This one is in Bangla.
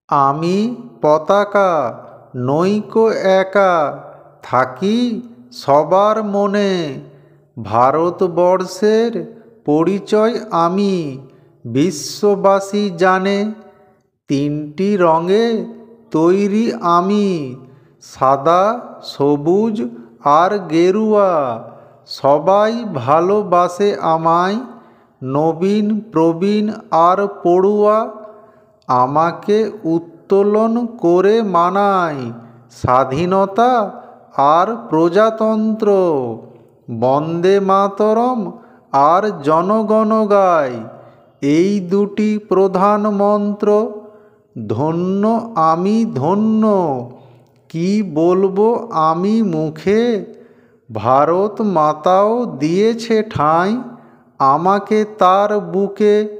আমি পতাকা নইকো একা, থাকি সবার মনে। ভারতবর্ষের পরিচয় আমি, বিশ্ববাসী জানে। তিনটি রঙে তৈরি আমি, সাদা, সবুজ আর গেরুয়া। সবাই ভালোবাসে আমায়, নবীন, প্রবীণ আর পড়ুয়া। আমাকে উত্তোলন করে মানায় স্বাধীনতা আর প্রজাতন্ত্র। বন্দে মাতরম আর জনগণ গায় এই দুটি প্রধান মন্ত্র। ধন্য আমি ধন্য, কি বলবো আমি মুখে। ভারত মাতাও দিয়েছে ঠাঁই আমাকে তার বুকে।